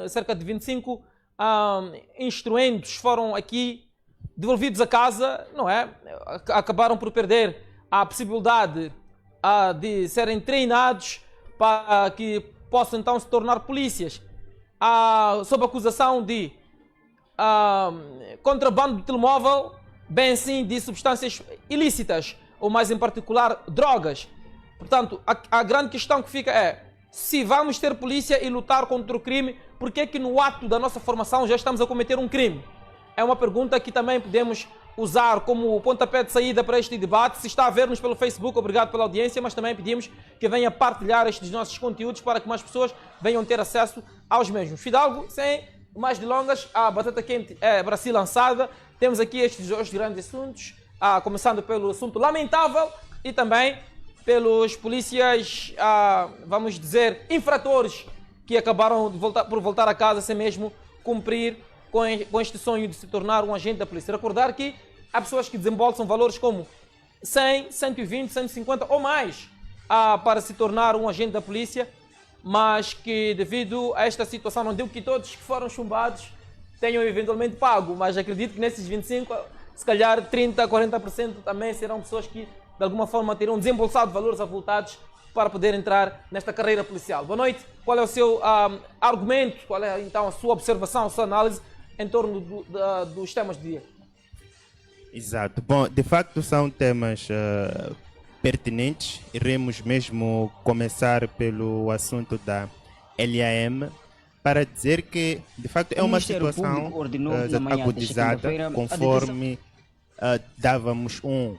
cerca de 25 instrumentos foram aqui devolvidos a casa, não é? Acabaram por perder a possibilidade de serem treinados para que possam então se tornar polícias, sob acusação de contrabando de telemóvel, bem sim de substâncias ilícitas, ou mais em particular drogas. Portanto, a grande questão que fica é: se vamos ter polícia e lutar contra o crime, por que é que no ato da nossa formação já estamos a cometer um crime? É uma pergunta que também podemos usar como pontapé de saída para este debate. Se está a ver-nos pelo Facebook, obrigado pela audiência, mas também pedimos que venha partilhar estes nossos conteúdos para que mais pessoas venham ter acesso aos mesmos. Fidalgo, sem mais delongas, a batata quente é para si lançada. Temos aqui estes dois grandes assuntos, começando pelo assunto lamentável e também pelos polícias, vamos dizer, infratores, que acabaram por voltar a casa sem mesmo cumprir com este sonho de se tornar um agente da polícia. Recordar que há pessoas que desembolsam valores como 100, 120, 150 ou mais para se tornar um agente da polícia, mas que devido a esta situação, não digo que todos que foram chumbados tenham eventualmente pago, mas acredito que nesses 25, se calhar 30, 40% também serão pessoas que de alguma forma terão desembolsado valores avultados para poder entrar nesta carreira policial. Boa noite, qual é o seu argumento, qual é então a sua observação, a sua análise em torno dos temas do dia? Exato. Bom, de facto são temas pertinentes. Iremos mesmo começar pelo assunto da LAM para dizer que, de facto, é uma situação agudizada, conforme dávamos um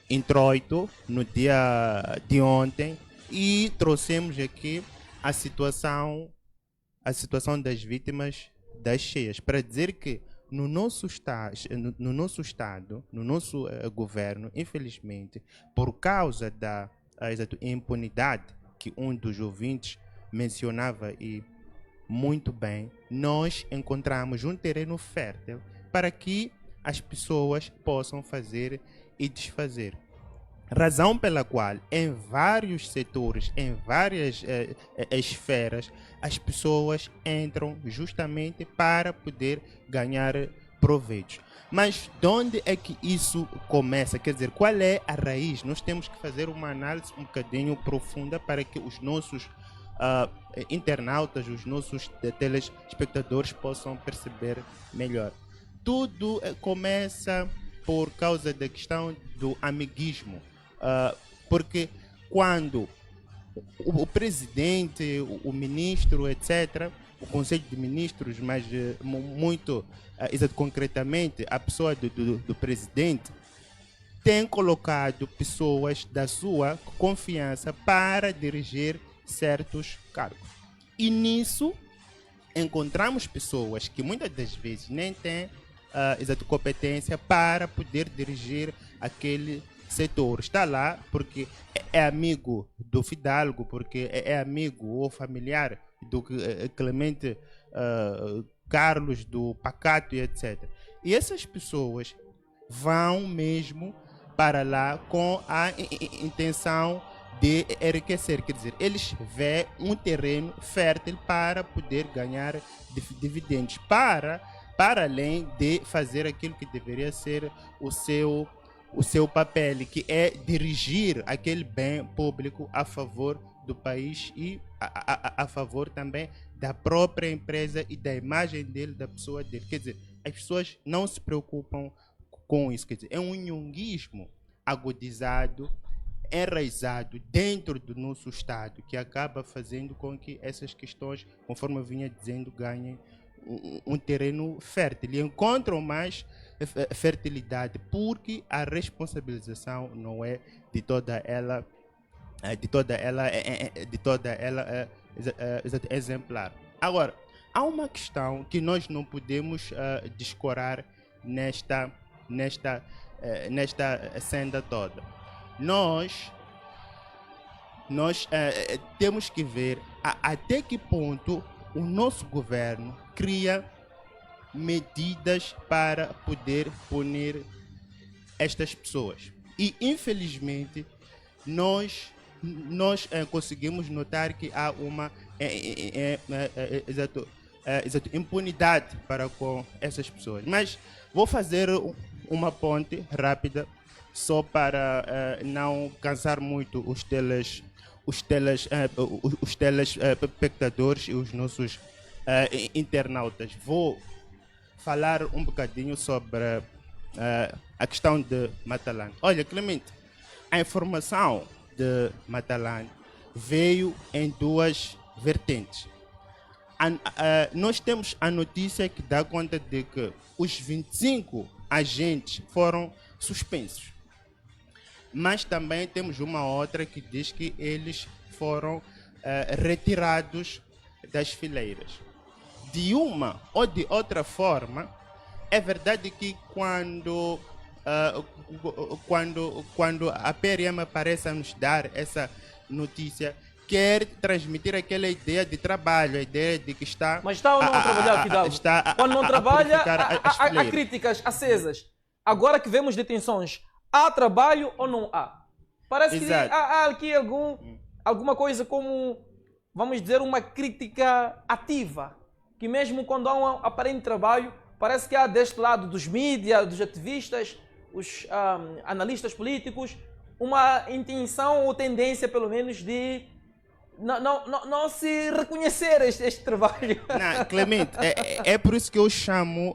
introito no dia de ontem e trouxemos aqui a situação das vítimas das cheias, para dizer que no nosso estado, no nosso governo, infelizmente, por causa da impunidade que um dos ouvintes mencionava e muito bem, nós encontramos um terreno fértil para que as pessoas possam fazer e desfazer. Razão pela qual em vários setores, em várias esferas, as pessoas entram justamente para poder ganhar proveitos. Mas de onde é que isso começa? Quer dizer, qual é a raiz? Nós temos que fazer uma análise um bocadinho profunda para que os nossos internautas, os nossos telespectadores possam perceber melhor. Tudo começa por causa da questão do amiguismo. Porque quando o presidente, o ministro, etc., o Conselho de Ministros, mas muito concretamente a pessoa do presidente, tem colocado pessoas da sua confiança para dirigir certos cargos. E nisso encontramos pessoas que muitas das vezes nem têm competência para poder dirigir aquele setor. Está lá porque é amigo do Fidalgo, porque é amigo ou familiar do Clemente Carlos, do Pacato e etc. E essas pessoas vão mesmo para lá com a intenção de enriquecer, quer dizer, eles vêem um terreno fértil para poder ganhar dividendos, para além de fazer aquilo que deveria ser o seu papel, que é dirigir aquele bem público a favor do país e a favor também da própria empresa e da imagem dele, da pessoa dele. Quer dizer, as pessoas não se preocupam com isso. Quer dizer, é um nhonguismo agudizado, enraizado dentro do nosso Estado, que acaba fazendo com que essas questões, conforme eu vinha dizendo, ganhem um terreno fértil e encontram mais fertilidade, porque a responsabilização não é de toda ela exemplar. Agora, há uma questão que nós não podemos descurar nesta senda toda. Nós temos que ver até que ponto o nosso governo cria medidas para poder punir estas pessoas. E, infelizmente, nós conseguimos notar que há uma exato, exato, impunidade para com essas pessoas. Mas vou fazer uma ponte rápida só para não cansar muito os telespectadores e os nossos internautas. Vou falar um bocadinho sobre a questão de Matalan. Olha, Clemente, a informação de Matalan veio em duas vertentes. Nós temos a notícia que dá conta de que os 25 agentes foram suspensos. Mas também temos uma outra que diz que eles foram retirados das fileiras. De uma ou de outra forma, é verdade que quando a PRM aparece a nos dar essa notícia, quer transmitir aquela ideia de trabalho, a ideia de que está... Mas está ou não a trabalhar, Fidalgo? Quando não trabalha, há críticas acesas. Agora que vemos detenções, há trabalho ou não há? Parece que há aqui alguma coisa como, vamos dizer, uma crítica ativa. Que mesmo quando há um aparente trabalho, parece que há deste lado dos mídias, dos ativistas, os analistas políticos, uma intenção ou tendência, pelo menos, de não se reconhecer este trabalho. Não, Clemente, é por isso que eu chamo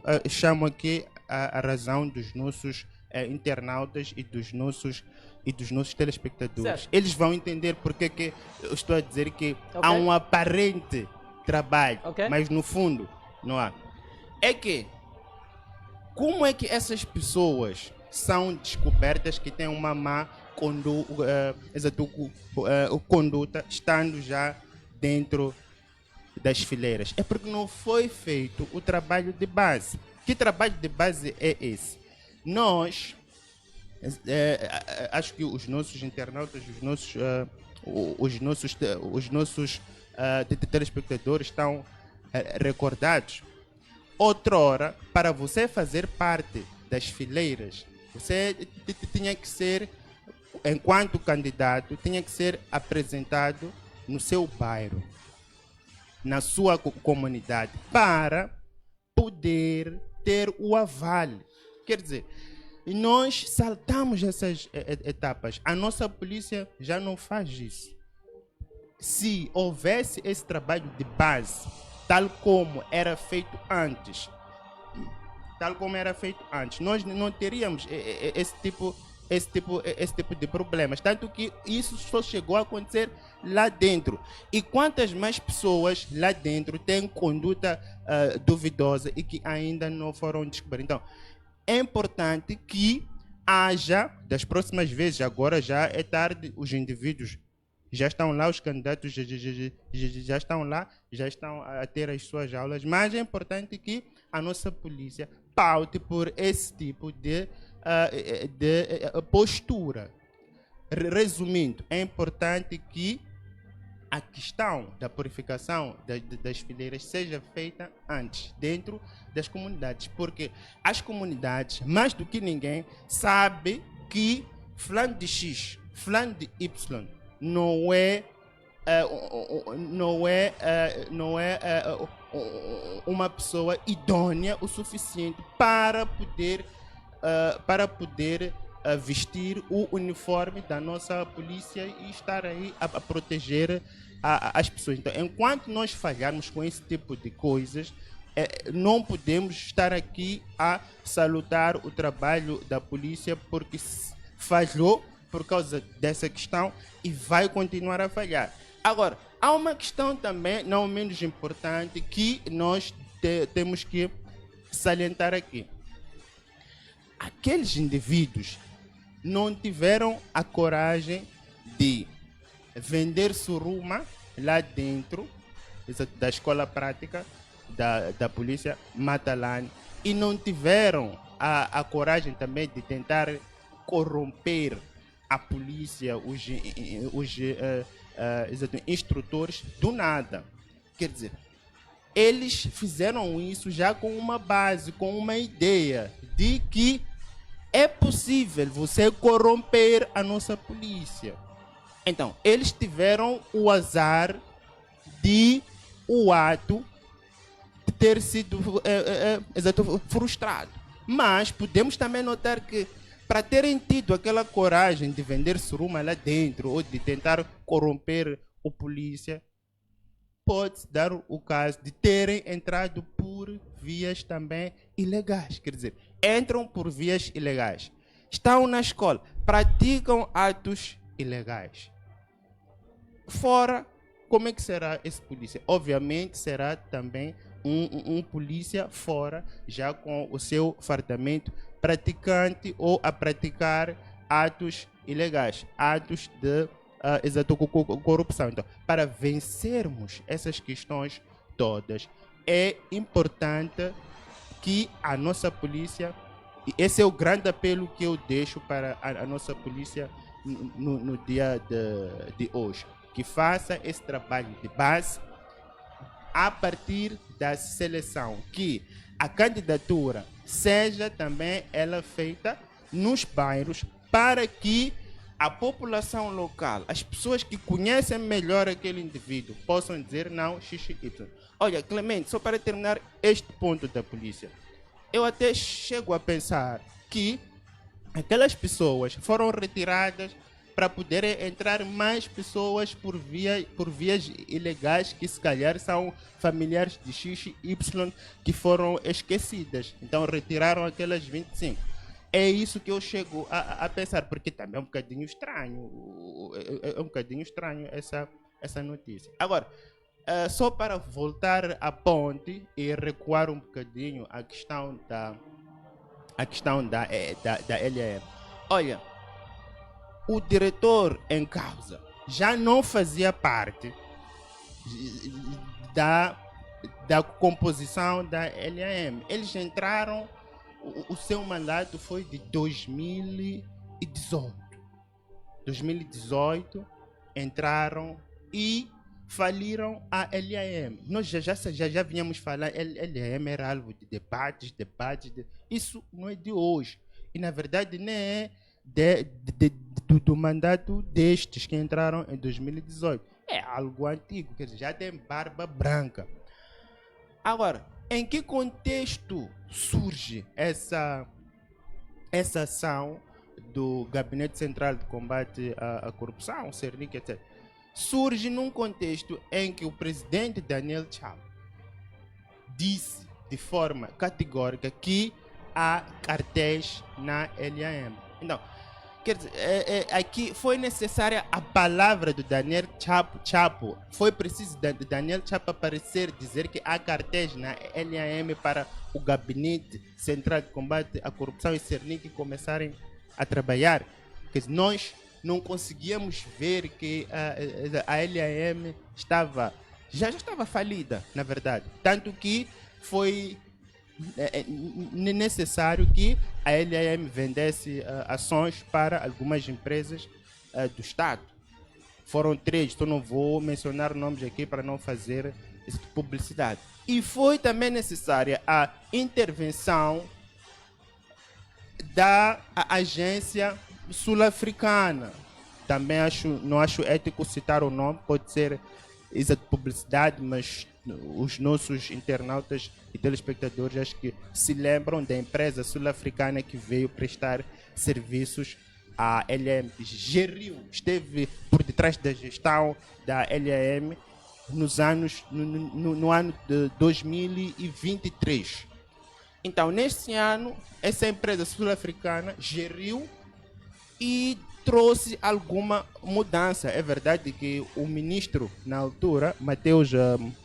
aqui a razão dos nossos internautas e dos nossos telespectadores. Certo. Eles vão entender porque que eu estou a dizer que há um aparente trabalho, mas no fundo não há. É que como é que essas pessoas são descobertas que têm uma má conduta estando já dentro das fileiras? É porque não foi feito o trabalho de base. Que trabalho de base é esse? Nós, acho que os nossos internautas, os nossos telespectadores estão recordados. Outrora, para você fazer parte das fileiras, você tinha que ser, enquanto candidato, tinha que ser apresentado no seu bairro, na sua comunidade, para poder ter o aval. Quer dizer, nós saltamos essas etapas. A nossa polícia já não faz isso. Se houvesse esse trabalho de base, tal como era feito antes, nós não teríamos esse tipo de problemas. Tanto que isso só chegou a acontecer lá dentro. E quantas mais pessoas lá dentro têm conduta duvidosa e que ainda não foram descobertas. Então, é importante que haja, das próximas vezes, agora já é tarde, os indivíduos já estão lá, os candidatos já estão lá, já estão a ter as suas aulas, mas é importante que a nossa polícia paute por esse tipo de postura. Resumindo, é importante que a questão da purificação das fileiras seja feita antes, dentro das comunidades, porque as comunidades, mais do que ninguém, sabem que fulano de X, fulano de Y, não é uma pessoa idônea o suficiente para poder vestir o uniforme da nossa polícia e estar aí a proteger as pessoas. Então, enquanto nós falharmos com esse tipo de coisas, não podemos estar aqui a salutar o trabalho da polícia porque falhou por causa dessa questão e vai continuar a falhar. Agora, há uma questão também, não menos importante, que nós temos que salientar aqui. Aqueles indivíduos não tiveram a coragem de vender suruma lá dentro da escola prática da polícia Matalan e não tiveram a coragem também de tentar corromper a polícia, os instrutores do nada. Quer dizer, eles fizeram isso já com uma base, com uma ideia de que é possível você corromper a nossa polícia. Então, eles tiveram o azar de o ato ter sido exato, frustrado. Mas podemos também notar que para terem tido aquela coragem de vender suruma lá dentro ou de tentar corromper o polícia, pode-se dar o caso de terem entrado por vias também ilegais. Quer dizer, entram por vias ilegais. Estão na escola, praticam atos ilegais. Fora, como é que será esse polícia? Obviamente será também um polícia fora, já com o seu fardamento praticante ou a praticar atos ilegais, atos de exato, corrupção. Então, para vencermos essas questões todas, é importante que a nossa polícia, e esse é o grande apelo que eu deixo para a nossa polícia no dia de hoje, que faça esse trabalho de base a partir da seleção, que a candidatura seja também ela feita nos bairros para que a população local, as pessoas que conhecem melhor aquele indivíduo, possam dizer não, XY. Olha, Clemente, só para terminar este ponto da polícia, eu até chego a pensar que aquelas pessoas foram retiradas para poderem entrar mais pessoas por vias ilegais que se calhar são familiares de X e Y que foram esquecidas. Então retiraram aquelas 25. É isso que eu chego a pensar, porque também é um bocadinho estranho. É um bocadinho estranho essa notícia. Agora, só para voltar à ponte e recuar um bocadinho a questão da LAM. Olha, o diretor em causa já não fazia parte da composição da LAM. Eles entraram, o seu mandato foi de 2018. 2018 entraram e faliram a LAM. Nós já vínhamos falar, a LAM era alvo de debates. Isso não é de hoje. E na verdade nem é do mandato destes que entraram em 2018. É algo antigo, quer dizer, já tem barba branca. Agora, em que contexto surge essa ação do Gabinete Central de Combate à Corrupção, CERNIC, etc.? Surge num contexto em que o presidente Daniel Chapo disse de forma categórica que há cartéis na LAM. Então, quer dizer, aqui foi necessária a palavra do Daniel Chapo. Foi preciso Daniel Chapo aparecer, dizer que há cartéis na LAM para o Gabinete Central de Combate à Corrupção e CERNIC começarem a trabalhar. Quer dizer, nós não conseguíamos ver que a LAM já estava falida, na verdade. Tanto que foi necessário que a LAM vendesse ações para algumas empresas do Estado. Foram 3, então não vou mencionar nomes aqui para não fazer publicidade. E foi também necessária a intervenção da agência sul-africana. Também não acho ético citar o nome, pode ser de publicidade, mas os nossos internautas e telespectadores acho que se lembram da empresa sul-africana que veio prestar serviços à LAM. Geriu, esteve por detrás da gestão da LAM no ano de 2023. Então, neste ano, essa empresa sul-africana geriu e trouxe alguma mudança. É verdade que o ministro, na altura, Mateus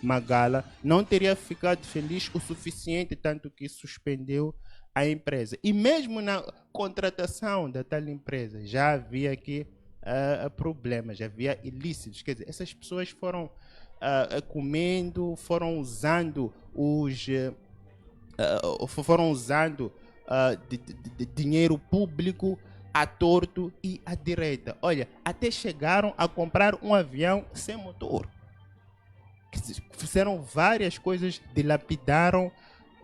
Magala, não teria ficado feliz o suficiente, tanto que suspendeu a empresa. E mesmo na contratação da tal empresa, já havia aqui problemas, já havia ilícitos. Quer dizer, essas pessoas foram comendo, foram usando dinheiro público à torto e à direita. Olha, até chegaram a comprar um avião sem motor. Fizeram várias coisas, dilapidaram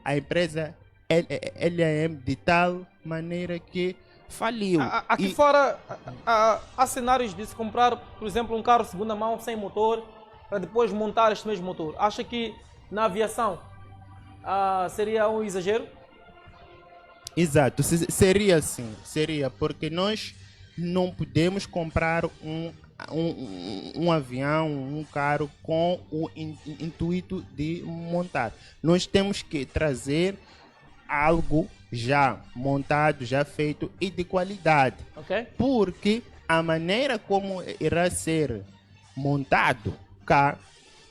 a empresa LAM de tal maneira que faliu. Aqui fora há cenários de se comprar, por exemplo, um carro de segunda mão sem motor para depois montar este mesmo motor. Acha que na aviação seria um exagero? Exato, seria assim, seria, porque nós não podemos comprar um avião, um carro com o intuito de montar. Nós temos que trazer algo já montado, já feito e de qualidade. Ok? Porque a maneira como irá ser montado cá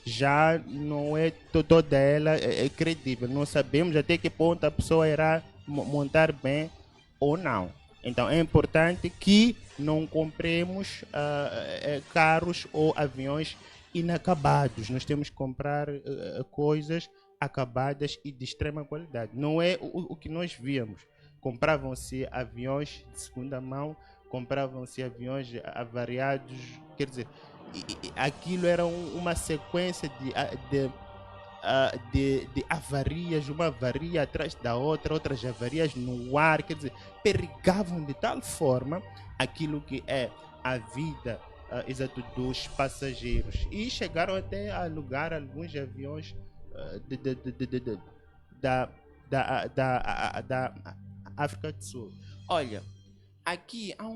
já não é toda ela é credível. Não sabemos até que ponto a pessoa irá montar bem ou não. Então é importante que não compremos carros ou aviões inacabados. Nós temos que comprar coisas acabadas e de extrema qualidade. Não é o que nós víamos. Compravam-se aviões de segunda mão, compravam-se aviões avariados, quer dizer, aquilo era uma sequência de avarias, uma avaria atrás da outra, outras avarias no ar, quer dizer, perigavam de tal forma aquilo que é a vida exato dos passageiros, e chegaram até a alugar alguns aviões da África do Sul. Olha, aqui há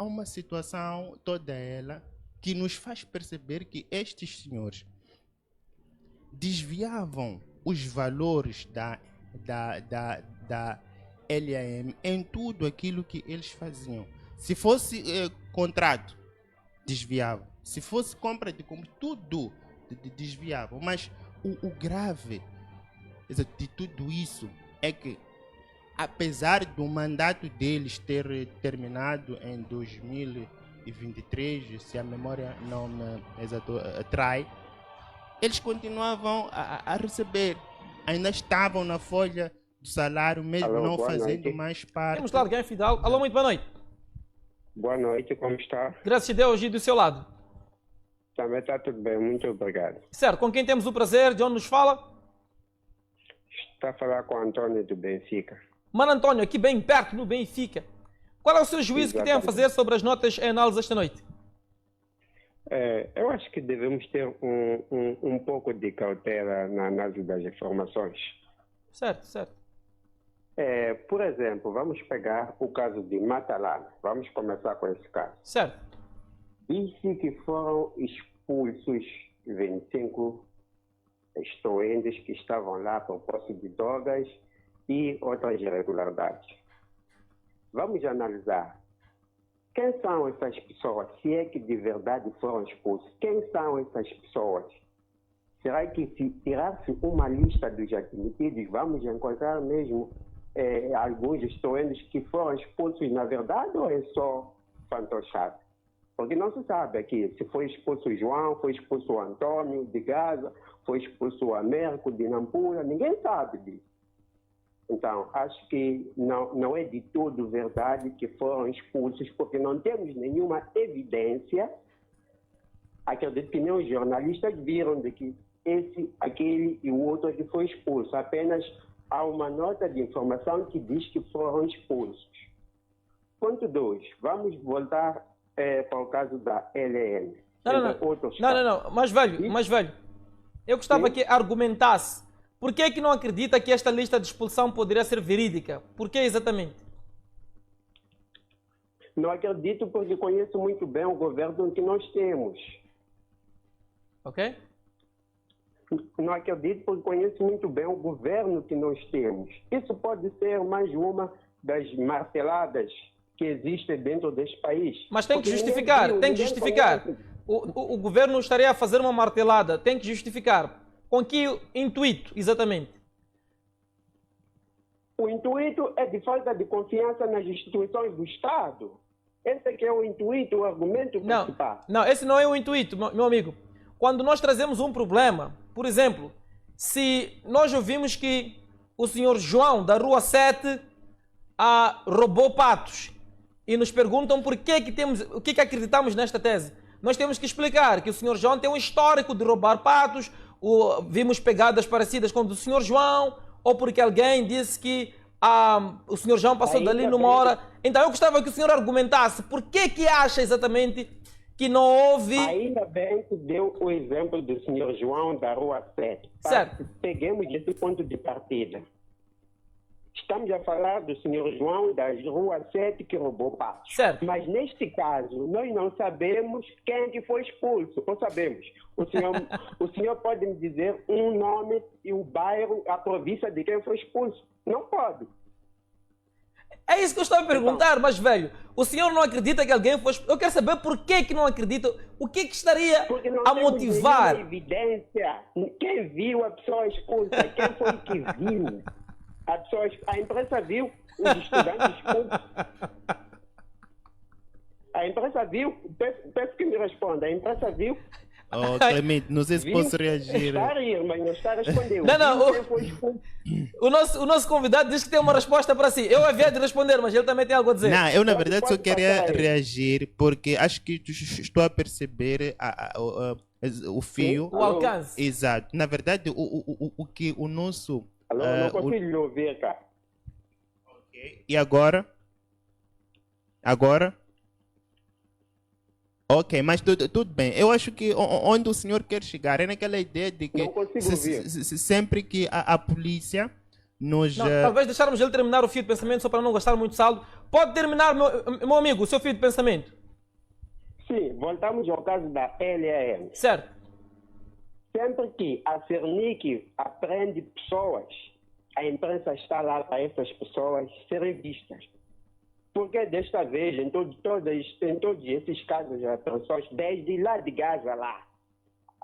uma situação toda ela que nos faz perceber que estes senhores desviavam os valores da LAM em tudo aquilo que eles faziam. Se fosse contrato, desviavam. Se fosse compra de tudo desviavam. Mas o grave de tudo isso é que, apesar do mandato deles ter terminado em 2023, se a memória não me trai, eles continuavam a receber, ainda estavam na folha do salário, mesmo não fazendo mais parte. Temos lá alguém, Fidal. Alô, muito boa noite. Boa noite, como está? Graças a Deus, e do seu lado? Também está tudo bem, muito obrigado. Certo, com quem temos o prazer? De onde nos fala? Está a falar com o Antônio do Benfica. Mano Antônio, aqui bem perto, no Benfica. Qual é o seu juízo que tem a fazer sobre as notas em análise esta noite? Eu acho que devemos ter um pouco de cautela na análise das informações. Certo, certo. Por exemplo, vamos pegar o caso de Matalana. Vamos começar com esse caso. Certo. Disse que foram expulsos 25 estudantes que estavam lá por posse de drogas e outras irregularidades. Vamos analisar. Quem são essas pessoas? Se é que de verdade foram expulsos, quem são essas pessoas? Será que se tirar-se uma lista dos admitidos, vamos encontrar mesmo alguns estudantes que foram expulsos na verdade, ou é só fantochado? Porque não se sabe aqui se foi expulso o João, foi expulso o Antônio de Gaza, foi expulso o Américo de Nampula, ninguém sabe disso. Então, acho que não é de todo verdade que foram expulsos, porque não temos nenhuma evidência. Acredito que nem os jornalistas viram de que esse, aquele e o outro que foi expulso. Apenas há uma nota de informação que diz que foram expulsos. Ponto 2. Vamos voltar para o caso da LN. Não. Mais velho. Eu gostava que argumentasse. Por que é que não acredita que esta lista de expulsão poderia ser verídica? Por que exatamente? Não acredito porque conheço muito bem o governo que nós temos. Ok? Não acredito porque conheço muito bem o governo que nós temos. Isso pode ser mais uma das marteladas que existem dentro deste país. Mas tem que justificar, O governo estaria a fazer uma martelada, tem que justificar. Com que intuito, exatamente? O intuito é de falta de confiança nas instituições do Estado. Esse é que é o intuito, o argumento principal. Não, esse não é o intuito, meu amigo. Quando nós trazemos um problema, por exemplo, se nós ouvimos que o senhor João, da Rua 7, roubou patos, e nos perguntam por que o que acreditamos nesta tese, nós temos que explicar que o senhor João tem um histórico de roubar patos, vimos pegadas parecidas com o do senhor João, ou porque alguém disse que o senhor João passou dali numa hora. Então eu gostava que o senhor argumentasse por que acha exatamente que não houve... Ainda bem que deu o exemplo do senhor João da Rua 7. Certo. Peguemos esse ponto de partida. Estamos a falar do senhor João da Rua 7 que roubou passos. Certo. Mas neste caso, nós não sabemos quem que foi expulso. Ou sabemos. O senhor pode me dizer um nome e o bairro, a província de quem foi expulso? Não pode. É isso que eu estou a perguntar, mas velho, o senhor não acredita que alguém foi expulso? Eu quero saber por que não acredita, o que estaria Porque não a temos motivar? nenhuma evidência. Quem viu a pessoa expulsa? Quem foi que viu? A imprensa viu os estudantes expulsos. A imprensa viu, peço que me responda, a imprensa viu. Oh, Clemente, não sei se Viu? posso reagir. Está a rir, mas não está a responder. Não, Viu quem foi expulso? O nosso convidado diz que tem uma resposta para si. Eu havia de responder, mas ele também tem algo a dizer. Não, eu na verdade só Pode queria passar aí. reagir porque acho que estou a perceber o fio. O alcance. Exato. Na verdade, o que o nosso. Alô, não consigo lhe ouvir, cara. E agora? Agora? Ok, mas tudo bem. Eu acho que onde o senhor quer chegar é naquela ideia de que Não consigo ouvir. sempre que a polícia nos. Não, talvez deixarmos ele terminar o fio de pensamento só para não gastar muito saldo. Pode terminar, meu amigo, o seu fio de pensamento. Sim, voltamos ao caso da LAM. Certo. Sempre que a Cernic aprende pessoas, a imprensa está lá para essas pessoas serem vistas. Porque desta vez, em todos esses casos de atrações, desde lá de Gaza lá,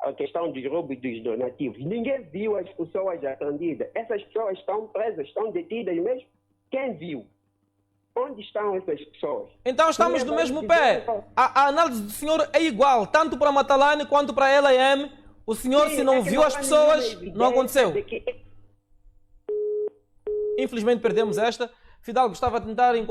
a questão dos roubos dos donativos, ninguém viu as pessoas apreendidas. Essas pessoas estão presas, estão detidas mesmo. Quem viu? Onde estão essas pessoas? Então estamos do mesmo pé. A análise do senhor é igual, tanto para Matalane quanto para a LAM. O senhor, Sim, se não é que viu as há pessoas, nenhuma não aconteceu. evidência de que Infelizmente perdemos esta. Fidalgo estava a tentar